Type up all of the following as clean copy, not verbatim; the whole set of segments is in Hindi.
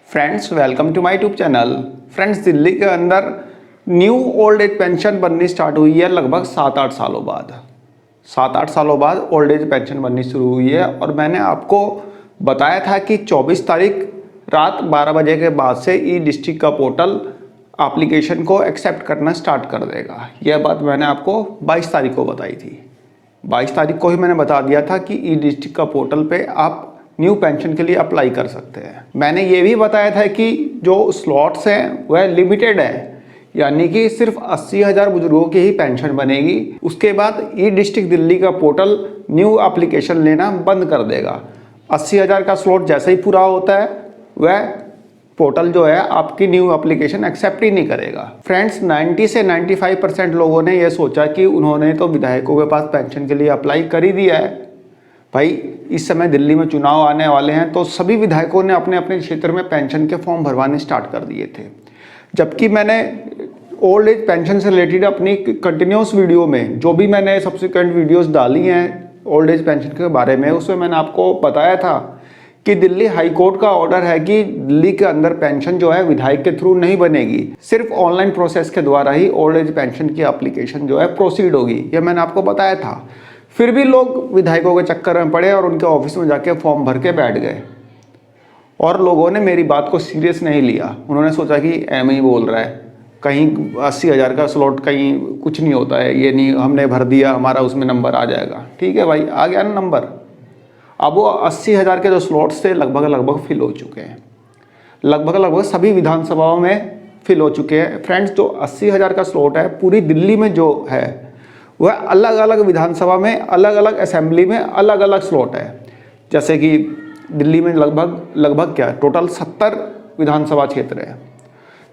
Friends welcome to my YouTube channel. Friends Delhi के अंदर न्यू ओल्ड एज पेंशन बननी स्टार्ट हुई है लगभग 7-8 सालों बाद। 7-8 सालों बाद ओल्ड एज पेंशन बननी शुरू हुई है और मैंने आपको बताया था कि 24 तारीख रात 12 बजे के बाद से ई डिस्ट्रिक्ट का पोर्टल एप्लीकेशन को एक्सेप्ट करना स्टार्ट कर देगा। यह बात मैंने आपको 22 तारीख को बताई थी। 22 तारीख को ही मैंने बता दिया था कि ई डिस्ट्रिक्ट का पोर्टल पे आप न्यू पेंशन के लिए अप्लाई कर सकते हैं। मैंने ये भी बताया था कि जो स्लॉट्स हैं वह लिमिटेड है, यानी कि सिर्फ 80,000 बुजुर्गों की ही पेंशन बनेगी। उसके बाद ई डिस्ट्रिक्ट दिल्ली का पोर्टल न्यू एप्लीकेशन लेना बंद कर देगा। 80,000 का स्लॉट जैसे ही पूरा होता है वह पोर्टल जो है आपकी न्यू एप्लीकेशन एक्सेप्ट ही नहीं करेगा। फ्रेंड्स 90 से 95% लोगों ने यह सोचा कि उन्होंने तो विधायकों के पास पेंशन के लिए अप्लाई कर ही दिया है। भाई इस समय दिल्ली में चुनाव आने वाले हैं तो सभी विधायकों ने अपने अपने क्षेत्र में पेंशन के फॉर्म भरवाने स्टार्ट कर दिए थे। जबकि मैंने ओल्ड एज पेंशन से रिलेटेड अपनी कंटिन्यूस वीडियो में जो भी मैंने सब्सिक्वेंट वीडियोस डाली हैं ओल्ड एज पेंशन के बारे में, उसमें मैंने आपको बताया था कि दिल्ली हाई कोर्ट का ऑर्डर है कि दिल्ली के अंदर पेंशन जो है विधायक के थ्रू नहीं बनेगी, सिर्फ ऑनलाइन प्रोसेस के द्वारा ही ओल्ड एज पेंशन की एप्लीकेशन जो है प्रोसीड होगी। यह मैंने आपको बताया था। फिर भी लोग विधायकों के चक्कर में पड़े और उनके ऑफिस में जाके फॉर्म भर के बैठ गए और लोगों ने मेरी बात को सीरियस नहीं लिया। उन्होंने सोचा कि एम ही बोल रहा है, कहीं 80,000 का स्लॉट कहीं कुछ नहीं होता है, ये नहीं हमने भर दिया हमारा उसमें नंबर आ जाएगा। ठीक है भाई, आ गया ना नंबर। अब वो 80,000 के जो स्लॉट्स थे लगभग फिल हो चुके हैं। लगभग सभी विधानसभाओं में फिल हो चुके हैं। फ्रेंड्स जो 80,000 का स्लॉट है पूरी दिल्ली में जो है वह अलग अलग विधानसभा में अलग अलग असेंबली में अलग अलग स्लॉट है। जैसे कि दिल्ली में लगभग क्या टोटल 70 विधानसभा क्षेत्र है।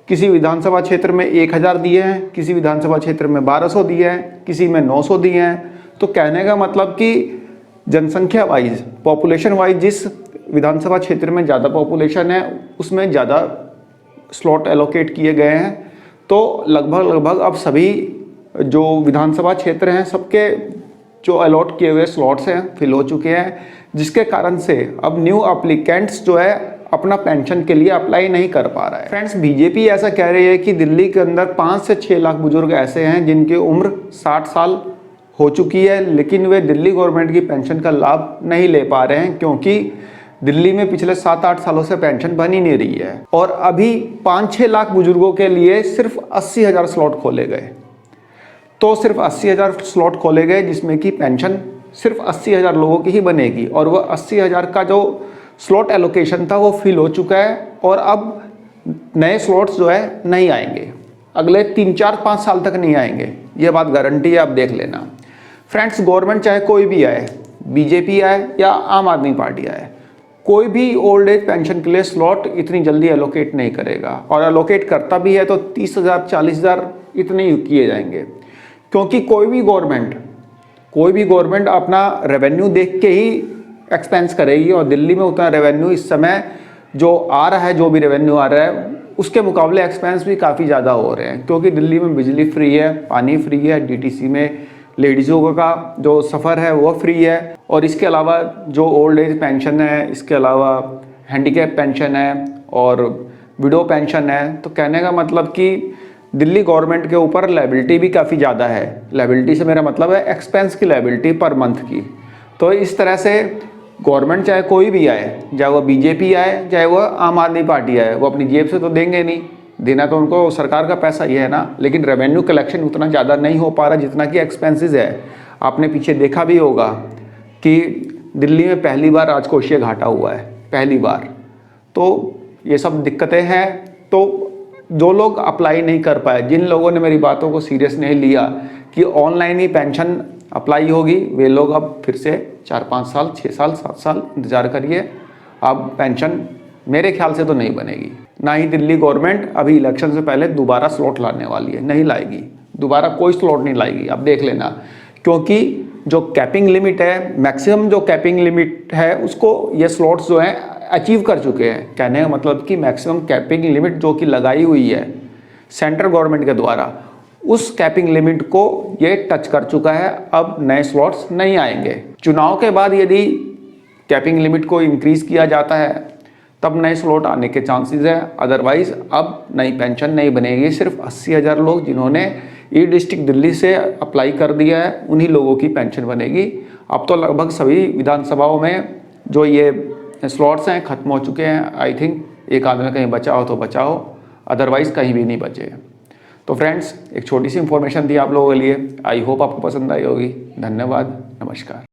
किसी विधानसभा क्षेत्र में 1,000 दिए हैं, किसी विधानसभा क्षेत्र में 1,200 दिए हैं, किसी में 900 दिए हैं। तो कहने का मतलब कि जनसंख्या वाइज पॉपुलेशन वाइज जिस विधानसभा क्षेत्र में ज़्यादा पॉपुलेशन है उसमें ज़्यादा स्लॉट एलोकेट किए गए हैं। तो लगभग अब सभी जो विधानसभा क्षेत्र हैं सबके जो अलॉट किए हुए स्लॉट्स हैं फिल हो चुके हैं, जिसके कारण से अब न्यू एप्लीकेंट्स जो है अपना पेंशन के लिए अप्लाई नहीं कर पा रहा है। फ्रेंड्स बीजेपी ऐसा कह रही है कि दिल्ली के अंदर 5 से 6 लाख बुजुर्ग ऐसे हैं जिनकी उम्र 60 साल हो चुकी है, लेकिन वे दिल्ली गवर्नमेंट की पेंशन का लाभ नहीं ले पा रहे हैं क्योंकि दिल्ली में पिछले 7-8 सालों से पेंशन बन ही नहीं रही है। और अभी 5-6 लाख बुजुर्गों के लिए सिर्फ 80,000 स्लॉट खोले गए। तो सिर्फ 80,000 स्लॉट खोले गए जिसमें कि पेंशन सिर्फ 80,000 लोगों की ही बनेगी और वह 80,000 का जो स्लॉट एलोकेशन था वो फिल हो चुका है और अब नए स्लॉट्स जो है नहीं आएंगे, अगले 3-4-5 साल तक नहीं आएंगे। ये बात गारंटी है, आप देख लेना। फ्रेंड्स गवर्नमेंट चाहे कोई भी आए, बीजेपी आए या आम आदमी पार्टी आए, कोई भी ओल्ड एज पेंशन के लिए स्लॉट इतनी जल्दी एलोकेट नहीं करेगा और एलोकेट करता भी है तो 30,000 40,000 इतने ही किए जाएंगे। क्योंकि कोई भी गवर्नमेंट अपना रेवेन्यू देख के ही एक्सपेंस करेगी और दिल्ली में उतना रेवेन्यू इस समय जो आ रहा है, जो भी रेवेन्यू आ रहा है उसके मुकाबले एक्सपेंस भी काफ़ी ज़्यादा हो रहे हैं। क्योंकि दिल्ली में बिजली फ्री है, पानी फ्री है, डीटीसी में लेडीज़ों का जो सफ़र है वो फ्री है और इसके अलावा जो ओल्ड एज पेंशन है, इसके अलावा हैंडीकैप पेंशन है और विडो पेंशन है। तो कहने का मतलब कि दिल्ली गवर्नमेंट के ऊपर लायबिलिटी भी काफ़ी ज़्यादा है। लायबिलिटी से मेरा मतलब है एक्सपेंस की लायबिलिटी पर मंथ की। तो इस तरह से गवर्नमेंट चाहे कोई भी आए, चाहे वो बीजेपी आए चाहे वो आम आदमी पार्टी आए, वो अपनी जेब से तो देंगे नहीं, देना तो उनको सरकार का पैसा ही है ना। लेकिन रेवेन्यू कलेक्शन उतना ज़्यादा नहीं हो पा रहा जितना कि एक्सपेंसेस है। आपने पीछे देखा भी होगा कि दिल्ली में पहली बार राजकोषीय घाटा हुआ है, पहली बार। तो ये सब दिक्कतें हैं। तो जो लोग अप्लाई नहीं कर पाए, जिन लोगों ने मेरी बातों को सीरियस नहीं लिया कि ऑनलाइन ही पेंशन अप्लाई होगी, वे लोग अब फिर से 4-5 साल 6 साल 7 साल इंतज़ार करिए। अब पेंशन मेरे ख्याल से तो नहीं बनेगी। ना ही दिल्ली गवर्नमेंट अभी इलेक्शन से पहले दोबारा स्लॉट लाने वाली है, नहीं लाएगी, दोबारा कोई स्लॉट नहीं लाएगी। अब देख लेना, क्योंकि जो कैपिंग लिमिट है, मैक्सिमम जो कैपिंग लिमिट है उसको ये स्लॉट्स जो हैं अचीव कर चुके हैं। कहने का मतलब कि मैक्सिमम कैपिंग लिमिट जो कि लगाई हुई है सेंट्रल गवर्नमेंट के द्वारा, उस कैपिंग लिमिट को ये टच कर चुका है। अब नए स्लॉट्स नहीं आएंगे। चुनाव के बाद यदि कैपिंग लिमिट को इंक्रीज किया जाता है तब नए स्लॉट आने के चांसेस है। अदरवाइज अब नई पेंशन नहीं बनेगी। सिर्फ 80,000 लोग जिन्होंने ई डिस्ट्रिक्ट दिल्ली से अप्लाई कर दिया है उन्हीं लोगों की पेंशन बनेगी। अब तो लगभग सभी विधानसभाओं में जो ये स्लॉट्स हैं ख़त्म हो चुके हैं। आई थिंक एक आध में कहीं बचा हो तो बचा हो, अदरवाइज़ कहीं भी नहीं बचे। तो फ्रेंड्स, एक छोटी सी इन्फॉर्मेशन थी आप लोगों के लिए। आई होप आपको पसंद आई होगी। धन्यवाद, नमस्कार।